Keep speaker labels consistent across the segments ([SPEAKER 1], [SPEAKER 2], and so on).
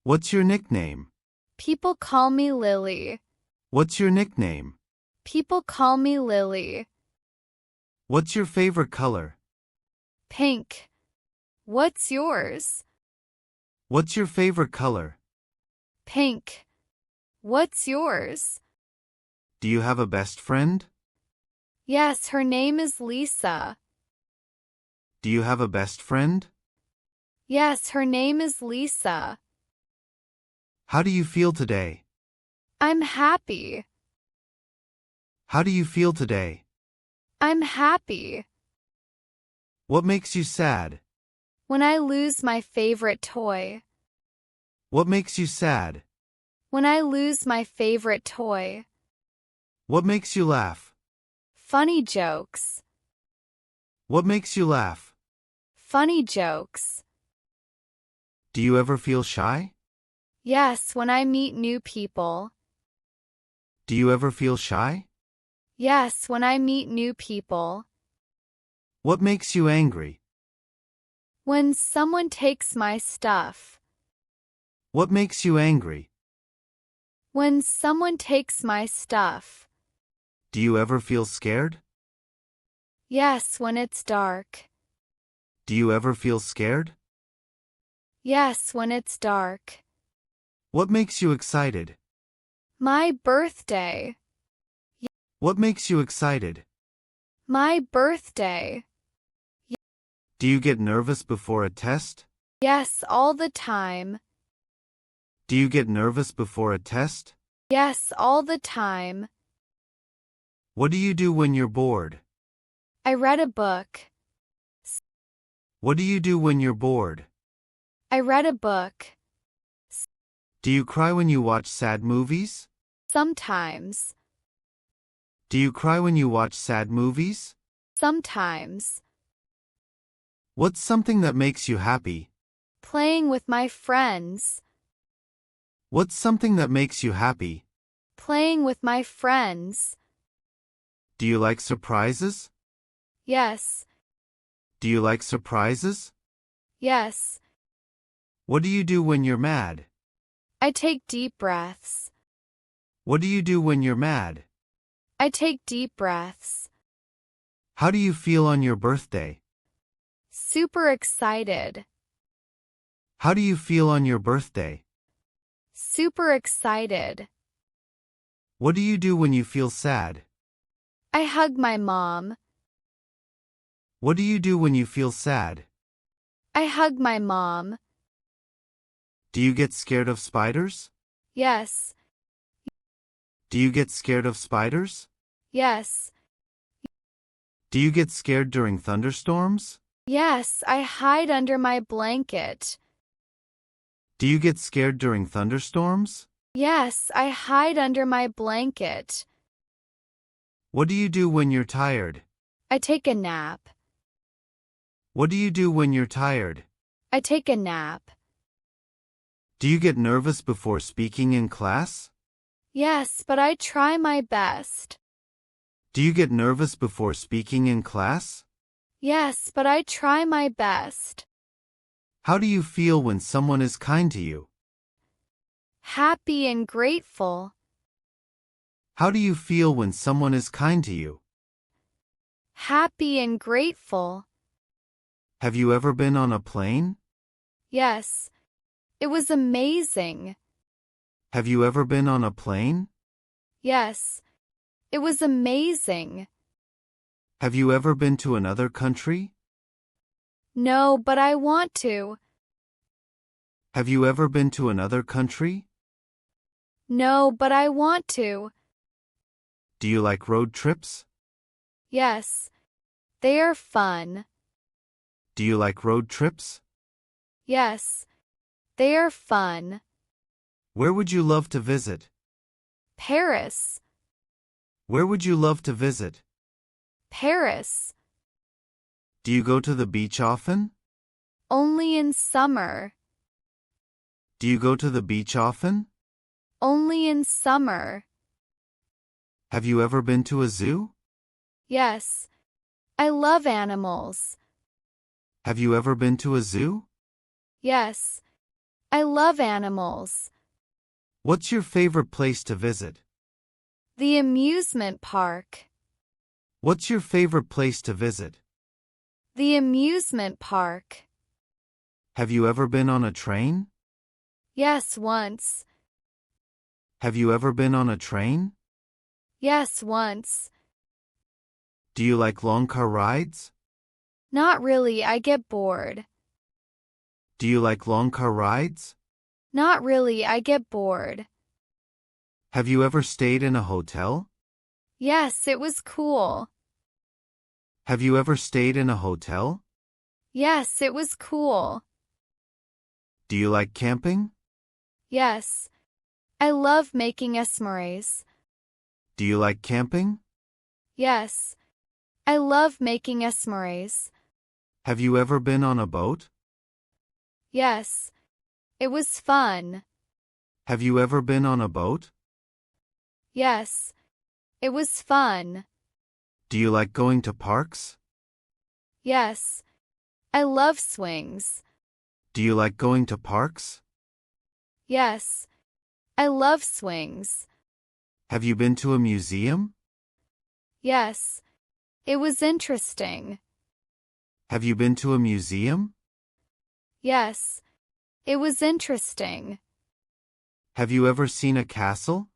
[SPEAKER 1] What's your nickname?
[SPEAKER 2] People call me Lily.
[SPEAKER 1] What's your nickname?
[SPEAKER 2] People call me Lily.
[SPEAKER 1] What's your favorite color?
[SPEAKER 2] Pink. What's yours?
[SPEAKER 1] What's your favorite color?
[SPEAKER 2] Pink. What's yours?
[SPEAKER 1] Do you have a best friend?
[SPEAKER 2] Yes, her name is Lisa.
[SPEAKER 1] Do you have a best friend?
[SPEAKER 2] Yes, her name is Lisa.
[SPEAKER 1] How do you feel today?
[SPEAKER 2] I'm happy.
[SPEAKER 1] How do you feel today?
[SPEAKER 2] I'm happy.
[SPEAKER 1] What makes you sad?
[SPEAKER 2] When I lose my favorite toy.
[SPEAKER 1] What makes you sad?
[SPEAKER 2] When I lose my favorite toy.
[SPEAKER 1] What makes you laugh?
[SPEAKER 2] Funny jokes.
[SPEAKER 1] What makes you laugh?
[SPEAKER 2] Funny jokes.
[SPEAKER 1] Do you ever feel shy?
[SPEAKER 2] Yes, when I meet new people.
[SPEAKER 1] Do you ever feel shy?
[SPEAKER 2] Yes, when I meet new people.
[SPEAKER 1] What makes you angry?
[SPEAKER 2] When someone takes my stuff.
[SPEAKER 1] What makes you angry?
[SPEAKER 2] When someone takes my stuff.
[SPEAKER 1] Do you ever feel scared?
[SPEAKER 2] Yes, when it's dark.
[SPEAKER 1] Do you ever feel scared?
[SPEAKER 2] Yes, when it's dark.
[SPEAKER 1] What makes you excited?
[SPEAKER 2] My birthday.
[SPEAKER 1] What makes you excited?
[SPEAKER 2] My birthday.
[SPEAKER 1] Do you get nervous before a test?
[SPEAKER 2] Yes, all the time.
[SPEAKER 1] Do you get nervous before a test?
[SPEAKER 2] Yes, all the time.
[SPEAKER 1] What do you do when you're bored?
[SPEAKER 2] I read a book.
[SPEAKER 1] What do you do when you're bored?
[SPEAKER 2] I read a book.
[SPEAKER 1] Do you cry when you watch sad movies?
[SPEAKER 2] Sometimes.
[SPEAKER 1] Do you cry when you watch sad movies?
[SPEAKER 2] Sometimes.
[SPEAKER 1] What's something that makes you happy?
[SPEAKER 2] Playing with my friends.
[SPEAKER 1] What's something that makes you happy?
[SPEAKER 2] Playing with my friends.
[SPEAKER 1] Do you like surprises?
[SPEAKER 2] Yes.
[SPEAKER 1] Do you like surprises?
[SPEAKER 2] Yes.
[SPEAKER 1] What do you do when you're mad?
[SPEAKER 2] I take deep breaths.
[SPEAKER 1] What do you do when you're mad?
[SPEAKER 2] I take deep breaths.
[SPEAKER 1] How do you feel on your birthday?
[SPEAKER 2] Super excited.
[SPEAKER 1] How do you feel on your birthday?
[SPEAKER 2] Super excited.
[SPEAKER 1] What do you do when you feel sad?
[SPEAKER 2] I hug my mom.
[SPEAKER 1] What do you do when you feel sad?
[SPEAKER 2] I hug my mom.
[SPEAKER 1] Do you get scared of spiders?
[SPEAKER 2] Yes.
[SPEAKER 1] Do you get scared of spiders?
[SPEAKER 2] Yes.
[SPEAKER 1] Do you get scared during thunderstorms?
[SPEAKER 2] Yes, I hide under my blanket.
[SPEAKER 1] Do you get scared during thunderstorms?
[SPEAKER 2] Yes, I hide under my blanket.
[SPEAKER 1] What do you do when you're tired?
[SPEAKER 2] I take a nap.
[SPEAKER 1] What do you do when you're tired?
[SPEAKER 2] I take a nap.
[SPEAKER 1] Do you get nervous before speaking in class?
[SPEAKER 2] Yes, but I try my best.
[SPEAKER 1] Do you get nervous before speaking in class?
[SPEAKER 2] Yes, but I try my best.
[SPEAKER 1] How do you feel when someone is kind to you?
[SPEAKER 2] Happy and grateful.
[SPEAKER 1] How do you feel when someone is kind to you?
[SPEAKER 2] Happy and grateful.
[SPEAKER 1] Have you ever been on a plane?
[SPEAKER 2] Yes. It was amazing.
[SPEAKER 1] Have you ever been on a plane?
[SPEAKER 2] Yes. It was amazing.
[SPEAKER 1] Have you ever been to another country?
[SPEAKER 2] No, but I want to.
[SPEAKER 1] Have you ever been to another country?
[SPEAKER 2] No, but I want to.
[SPEAKER 1] Do you like road trips?
[SPEAKER 2] Yes. They are fun.
[SPEAKER 1] Do you like road trips?
[SPEAKER 2] Yes. They are fun.
[SPEAKER 1] Where would you love to visit?
[SPEAKER 2] Paris.
[SPEAKER 1] Where would you love to visit?
[SPEAKER 2] Paris.
[SPEAKER 1] Do you go to the beach often?
[SPEAKER 2] Only in summer.
[SPEAKER 1] Do you go to the beach often?
[SPEAKER 2] Only in summer.
[SPEAKER 1] Have you ever been to a zoo?
[SPEAKER 2] Yes. I love animals.
[SPEAKER 1] Have you ever been to a zoo?
[SPEAKER 2] Yes. I love animals.
[SPEAKER 1] What's your favorite place to visit?
[SPEAKER 2] The amusement park.
[SPEAKER 1] What's your favorite place to visit?
[SPEAKER 2] The amusement park.
[SPEAKER 1] Have you ever been on a train?
[SPEAKER 2] Yes, once.
[SPEAKER 1] Have you ever been on a train?
[SPEAKER 2] Yes, once.
[SPEAKER 1] Do you like long car rides?
[SPEAKER 2] Not really, I get bored.
[SPEAKER 1] Do you like long car rides?
[SPEAKER 2] Not really, I get bored.
[SPEAKER 1] Have you ever stayed in a hotel?
[SPEAKER 2] Yes, it was cool.
[SPEAKER 1] Have you ever stayed in a hotel?
[SPEAKER 2] Yes, it was cool.
[SPEAKER 1] Do you like camping?
[SPEAKER 2] Yes. I love making esmeraldas.
[SPEAKER 1] Do you like camping?
[SPEAKER 2] Yes. I love making esmeraldas.
[SPEAKER 1] Have you ever been on a boat?
[SPEAKER 2] Yes. It was fun.
[SPEAKER 1] Have you ever been on a boat?
[SPEAKER 2] Yes. It was fun.
[SPEAKER 1] Do you like going to parks?
[SPEAKER 2] Yes. I love swings.
[SPEAKER 1] Do you like going to parks?
[SPEAKER 2] Yes. I love swings.
[SPEAKER 1] Have you been to a museum?
[SPEAKER 2] Yes. It was interesting.
[SPEAKER 1] Have you been to a museum?
[SPEAKER 2] Yes. It was interesting.
[SPEAKER 1] Have you ever seen a castle?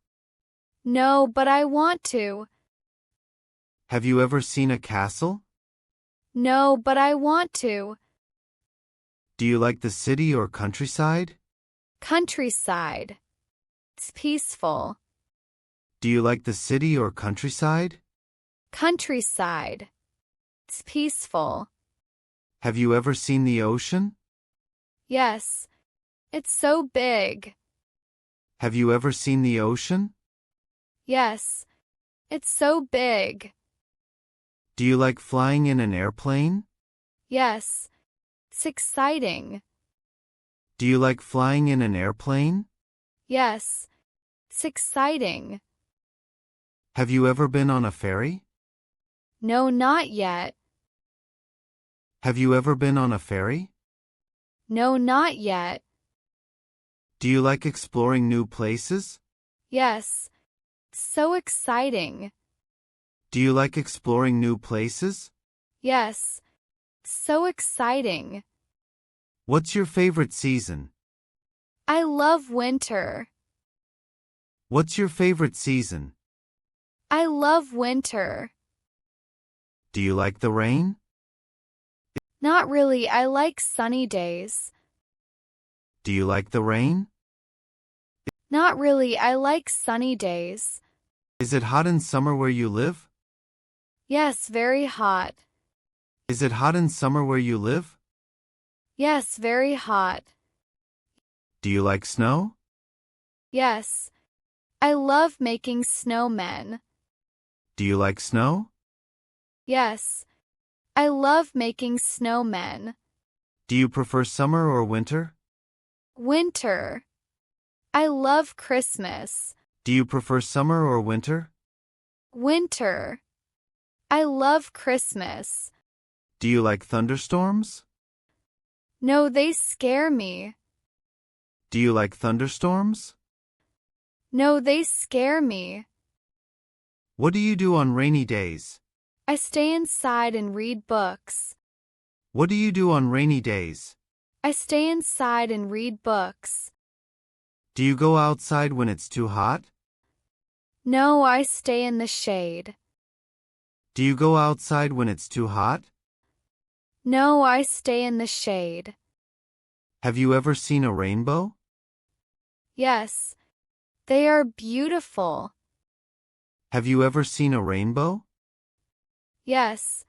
[SPEAKER 2] No, but I want to.
[SPEAKER 1] Have you ever seen a castle?
[SPEAKER 2] No, but I want to.
[SPEAKER 1] Do you like the city or countryside?
[SPEAKER 2] Countryside. It's peaceful.
[SPEAKER 1] Do you like the city or countryside?
[SPEAKER 2] Countryside. It's peaceful.
[SPEAKER 1] Have you ever seen the ocean?
[SPEAKER 2] Yes. It's so big.
[SPEAKER 1] Have you ever seen the ocean?
[SPEAKER 2] Yes. It's so big.
[SPEAKER 1] Do you like flying in an airplane?
[SPEAKER 2] Yes. It's exciting.
[SPEAKER 1] Do you like flying in an airplane?
[SPEAKER 2] Yes. It's exciting.
[SPEAKER 1] Have you ever been on a ferry?
[SPEAKER 2] No, not yet.
[SPEAKER 1] Have you ever been on a ferry?
[SPEAKER 2] No, not yet.
[SPEAKER 1] Do you like exploring new places?
[SPEAKER 2] Yes. So exciting.
[SPEAKER 1] Do you like exploring new places?
[SPEAKER 2] Yes. So exciting.
[SPEAKER 1] What's your favorite season?
[SPEAKER 2] I love winter.
[SPEAKER 1] What's your favorite season?
[SPEAKER 2] I love winter.
[SPEAKER 1] Do you like the rain?
[SPEAKER 2] Not really, I like sunny days.
[SPEAKER 1] Do you like the rain?
[SPEAKER 2] Not really, I like sunny days.
[SPEAKER 1] Is it hot in summer where you live?
[SPEAKER 2] Yes, very hot.
[SPEAKER 1] Is it hot in summer where you live?
[SPEAKER 2] Yes, very hot.
[SPEAKER 1] Do you like snow?
[SPEAKER 2] Yes. I love making snowmen.
[SPEAKER 1] Do you like snow?
[SPEAKER 2] Yes. I love making snowmen.
[SPEAKER 1] Do you prefer summer or winter?
[SPEAKER 2] Winter. I love Christmas.
[SPEAKER 1] Do you prefer summer or winter?
[SPEAKER 2] Winter. I love Christmas.
[SPEAKER 1] Do you like thunderstorms?
[SPEAKER 2] No, they scare me.
[SPEAKER 1] Do you like thunderstorms?
[SPEAKER 2] No, they scare me.
[SPEAKER 1] What do you do on rainy days?
[SPEAKER 2] I stay inside and read books.
[SPEAKER 1] What do you do on rainy days?
[SPEAKER 2] I stay inside and read books.
[SPEAKER 1] Do you go outside when it's too hot?
[SPEAKER 2] No, I stay in the shade.
[SPEAKER 1] Do you go outside when it's too hot?
[SPEAKER 2] No, I stay in the shade.
[SPEAKER 1] Have you ever seen a rainbow?
[SPEAKER 2] Yes. They are beautiful.
[SPEAKER 1] Have you ever seen a rainbow?
[SPEAKER 2] Yes.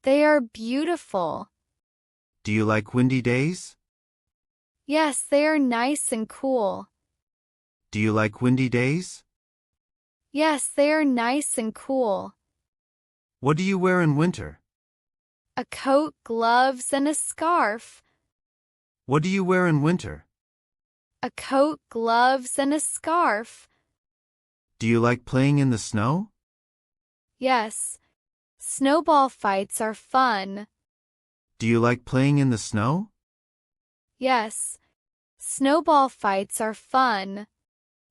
[SPEAKER 2] They are beautiful.
[SPEAKER 1] Do you like windy days?
[SPEAKER 2] Yes, they are nice and cool.
[SPEAKER 1] Do you like windy days?
[SPEAKER 2] Yes, they are nice and cool.
[SPEAKER 1] What do you wear in winter?
[SPEAKER 2] A coat, gloves, and a scarf.
[SPEAKER 1] What do you wear in winter?
[SPEAKER 2] A coat, gloves, and a scarf.
[SPEAKER 1] Do you like playing in the snow?
[SPEAKER 2] Yes. Snowball fights are fun.
[SPEAKER 1] Do you like playing in the snow?
[SPEAKER 2] Yes. Snowball fights are fun.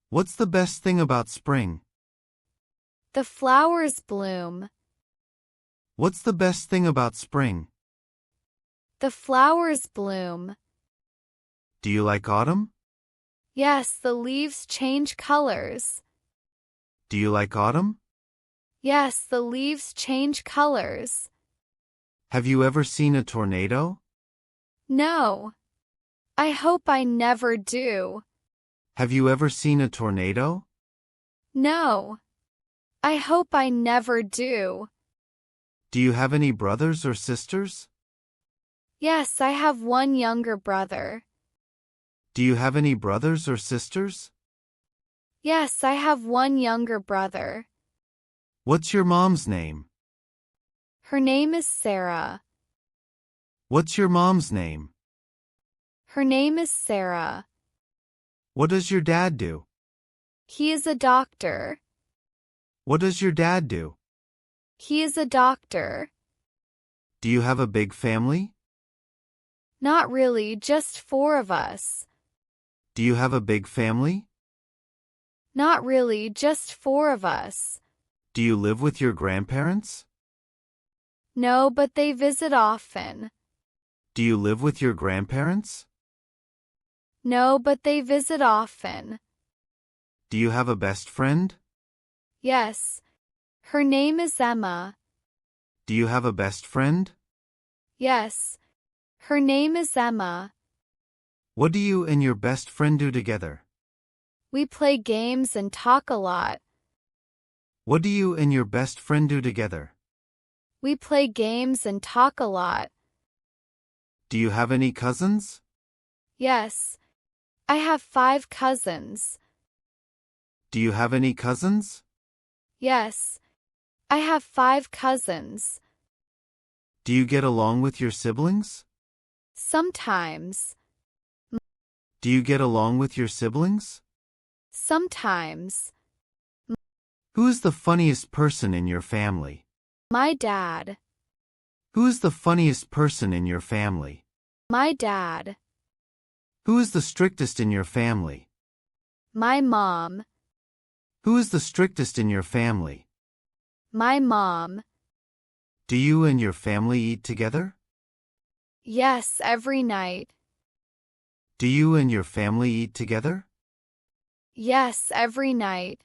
[SPEAKER 1] What's the best thing about spring?
[SPEAKER 2] The flowers bloom.
[SPEAKER 1] What's the best thing about spring?
[SPEAKER 2] The flowers bloom.
[SPEAKER 1] Do you like autumn?
[SPEAKER 2] Yes, the leaves change colors.
[SPEAKER 1] Do you like autumn?
[SPEAKER 2] Yes, the leaves change colors.
[SPEAKER 1] Have you ever seen a tornado?
[SPEAKER 2] No. I hope I never do.
[SPEAKER 1] Have you ever seen a tornado?
[SPEAKER 2] No. I hope I never do.
[SPEAKER 1] Do you have any brothers or sisters?
[SPEAKER 2] Yes, I have one younger brother.
[SPEAKER 1] Do you have any brothers or sisters?
[SPEAKER 2] Yes, I have one younger brother.
[SPEAKER 1] What's your mom's name?
[SPEAKER 2] Her name is Sarah.
[SPEAKER 1] What's your mom's name?
[SPEAKER 2] Her name is Sarah.
[SPEAKER 1] What does your dad do?
[SPEAKER 2] He is a doctor.
[SPEAKER 1] What does your dad do?
[SPEAKER 2] He is a doctor.
[SPEAKER 1] Do you have a big family?
[SPEAKER 2] Not really, just 4 of us.
[SPEAKER 1] Do you have a big family?
[SPEAKER 2] Not really, just 4 of us.
[SPEAKER 1] Do you live with your grandparents?
[SPEAKER 2] No, but they visit often.
[SPEAKER 1] Do you live with your grandparents?
[SPEAKER 2] No, but they visit often.
[SPEAKER 1] Do you have a best friend?
[SPEAKER 2] Yes. Her name is Emma.
[SPEAKER 1] Do you have a best friend?
[SPEAKER 2] Yes. Her name is Emma.
[SPEAKER 1] What do you and your best friend do together?
[SPEAKER 2] We play games and talk a lot.
[SPEAKER 1] What do you and your best friend do together?
[SPEAKER 2] We play games and talk a lot.
[SPEAKER 1] Do you have any cousins?
[SPEAKER 2] Yes. I have 5 cousins.
[SPEAKER 1] Do you have any cousins?
[SPEAKER 2] Yes. I have 5 cousins.
[SPEAKER 1] Do you get along with your siblings?
[SPEAKER 2] Sometimes.
[SPEAKER 1] Do you get along with your siblings?
[SPEAKER 2] Sometimes.
[SPEAKER 1] Who is the funniest person in your family?
[SPEAKER 2] My dad.
[SPEAKER 1] Who is the funniest person in your family?
[SPEAKER 2] My dad.
[SPEAKER 1] Who is the strictest in your family?
[SPEAKER 2] My mom.
[SPEAKER 1] Who is the strictest in your family?
[SPEAKER 2] My mom.
[SPEAKER 1] Do you and your family eat together?
[SPEAKER 2] Yes, every night.
[SPEAKER 1] Do you and your family eat together?
[SPEAKER 2] Yes, every night.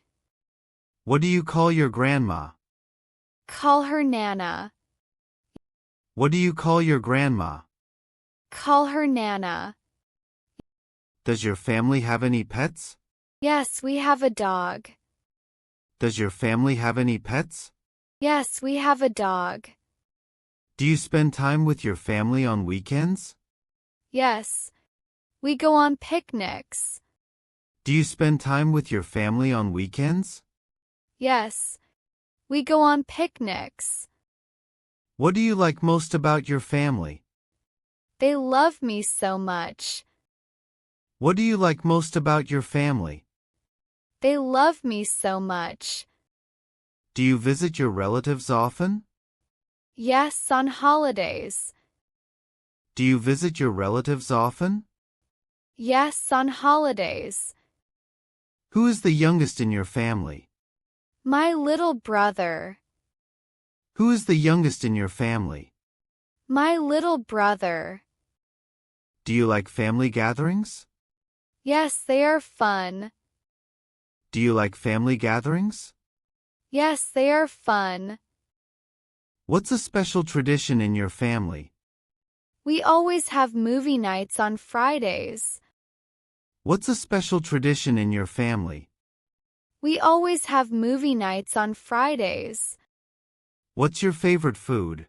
[SPEAKER 1] What do you call your grandma?
[SPEAKER 2] Call her Nana.
[SPEAKER 1] What do you call your grandma?
[SPEAKER 2] Call her Nana.
[SPEAKER 1] Does your family have any pets?
[SPEAKER 2] Yes, we have a dog.
[SPEAKER 1] Does your family have any pets?
[SPEAKER 2] Yes, we have a dog.
[SPEAKER 1] Do you spend time with your family on weekends?
[SPEAKER 2] Yes. We go on picnics.
[SPEAKER 1] Do you spend time with your family on weekends?
[SPEAKER 2] Yes. We go on picnics.
[SPEAKER 1] What do you like most about your family?
[SPEAKER 2] They love me so much.
[SPEAKER 1] What do you like most about your family?
[SPEAKER 2] They love me so much.
[SPEAKER 1] Do you visit your relatives often?
[SPEAKER 2] Yes, on holidays.
[SPEAKER 1] Do you visit your relatives often?
[SPEAKER 2] Yes, on holidays.
[SPEAKER 1] Who is the youngest in your family?
[SPEAKER 2] My little brother.
[SPEAKER 1] Who is the youngest in your family?
[SPEAKER 2] My little brother.
[SPEAKER 1] Do you like family gatherings?
[SPEAKER 2] Yes, they are fun.
[SPEAKER 1] Do you like family gatherings?
[SPEAKER 2] Yes, they are fun.
[SPEAKER 1] What's a special tradition in your family?
[SPEAKER 2] We always have movie nights on Fridays.
[SPEAKER 1] What's a special tradition in your family?
[SPEAKER 2] We always have movie nights on Fridays.
[SPEAKER 1] What's your favorite food?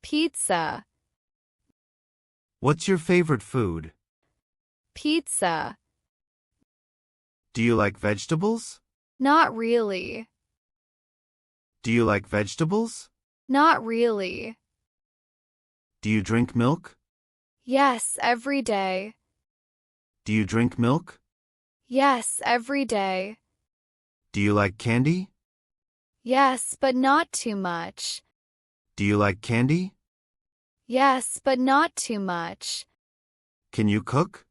[SPEAKER 2] Pizza.
[SPEAKER 1] What's your favorite food?
[SPEAKER 2] Pizza.
[SPEAKER 1] Do you like vegetables?
[SPEAKER 2] Not really.
[SPEAKER 1] Do you like vegetables?
[SPEAKER 2] Not really.
[SPEAKER 1] Do you drink milk?
[SPEAKER 2] Yes, every day.
[SPEAKER 1] Do you drink milk?
[SPEAKER 2] Yes, every day.
[SPEAKER 1] Do you like candy?
[SPEAKER 2] Yes, but not too much.
[SPEAKER 1] Do you like candy?
[SPEAKER 2] Yes, but not too much.
[SPEAKER 1] Can you cook?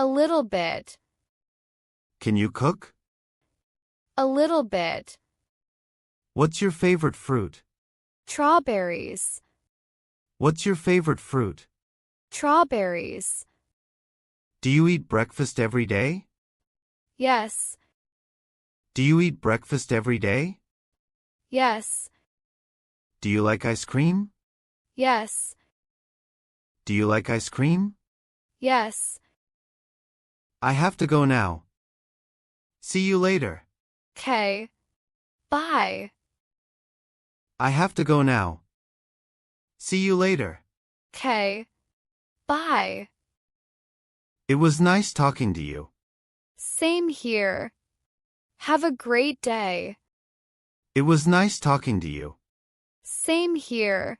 [SPEAKER 2] A little bit.
[SPEAKER 1] Can you cook?
[SPEAKER 2] A little bit.
[SPEAKER 1] What's your favorite fruit?
[SPEAKER 2] Strawberries.
[SPEAKER 1] What's your favorite fruit?
[SPEAKER 2] Strawberries.
[SPEAKER 1] Do you eat breakfast every day?
[SPEAKER 2] Yes.
[SPEAKER 1] Do you eat breakfast every day?
[SPEAKER 2] Yes.
[SPEAKER 1] Do you like ice cream?
[SPEAKER 2] Yes.
[SPEAKER 1] Do you like ice cream?
[SPEAKER 2] Yes.
[SPEAKER 1] I have to go now. See you later.
[SPEAKER 2] 'Kay. Bye.
[SPEAKER 1] I have to go now. See you later.
[SPEAKER 2] 'Kay. Bye.
[SPEAKER 1] It was nice talking to you.
[SPEAKER 2] Same here. Have a great day.
[SPEAKER 1] It was nice talking to you.
[SPEAKER 2] Same here.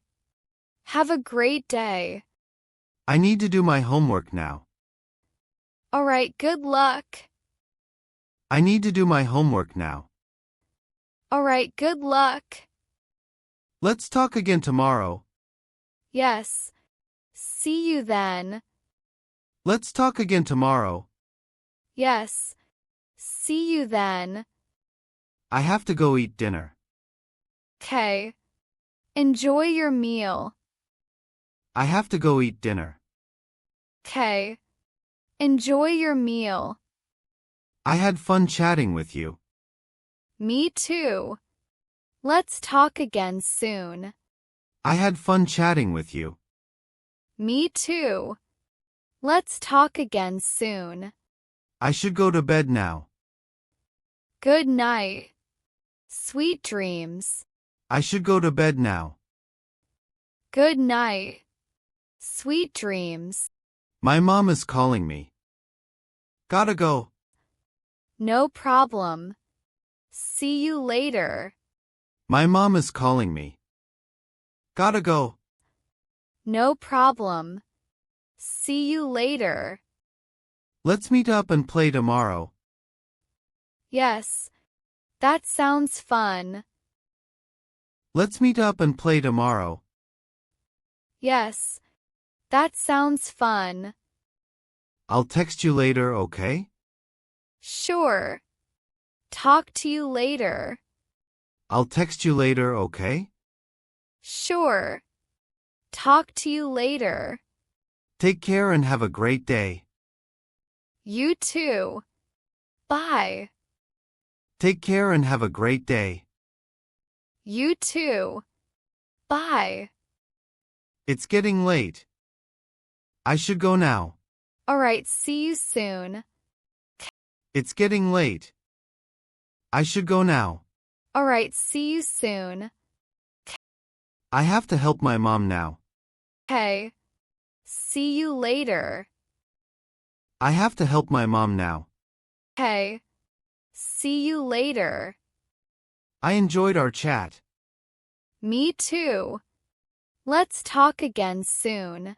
[SPEAKER 2] Have a great day.
[SPEAKER 1] I need to do my homework now.
[SPEAKER 2] All right, good luck.
[SPEAKER 1] I need to do my homework now.
[SPEAKER 2] All right, good luck.
[SPEAKER 1] Let's talk again tomorrow.
[SPEAKER 2] Yes. See you then.
[SPEAKER 1] Let's talk again tomorrow.
[SPEAKER 2] Yes. See you then.
[SPEAKER 1] I have to go eat dinner.
[SPEAKER 2] 'Kay. Enjoy your meal.
[SPEAKER 1] I have to go eat dinner.
[SPEAKER 2] 'Kay. Enjoy your meal.
[SPEAKER 1] I had fun chatting with you.
[SPEAKER 2] Me too. Let's talk again soon.
[SPEAKER 1] I had fun chatting with you.
[SPEAKER 2] Me too. Let's talk again soon.
[SPEAKER 1] I should go to bed now.
[SPEAKER 2] Good night. Sweet dreams.
[SPEAKER 1] I should go to bed now.
[SPEAKER 2] Good night. Sweet dreams.
[SPEAKER 1] My mom is calling me. Gotta go.
[SPEAKER 2] No problem. See you later.
[SPEAKER 1] My mom is calling me. Gotta go.
[SPEAKER 2] No problem. See you later.
[SPEAKER 1] Let's meet up and play tomorrow.
[SPEAKER 2] Yes. That sounds fun.
[SPEAKER 1] Let's meet up and play tomorrow.
[SPEAKER 2] Yes. That sounds fun.
[SPEAKER 1] I'll text you later, okay?
[SPEAKER 2] Sure. Talk to you later.
[SPEAKER 1] I'll text you later, okay?
[SPEAKER 2] Sure. Talk to you later.
[SPEAKER 1] Take care and have a great day.
[SPEAKER 2] You too. Bye.
[SPEAKER 1] Take care and have a great day.
[SPEAKER 2] You too. Bye.
[SPEAKER 1] It's getting late. I should go now.
[SPEAKER 2] All right, see you soon.
[SPEAKER 1] It's getting late. I should go now.
[SPEAKER 2] All right, see you soon.
[SPEAKER 1] I have to help my mom now.
[SPEAKER 2] Okay. See you later.
[SPEAKER 1] I have to help my mom now.
[SPEAKER 2] Okay. See you later.
[SPEAKER 1] I enjoyed our chat.
[SPEAKER 2] Me too. Let's talk again soon.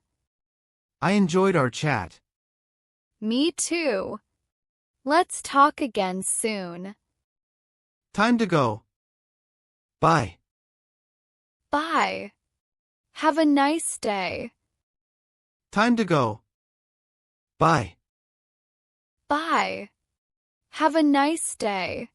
[SPEAKER 1] I enjoyed our chat.
[SPEAKER 2] Me too. Let's talk again soon.
[SPEAKER 1] Time to go. Bye.
[SPEAKER 2] Bye. Have a nice day.
[SPEAKER 1] Time to go. Bye.
[SPEAKER 2] Bye. Have a nice day.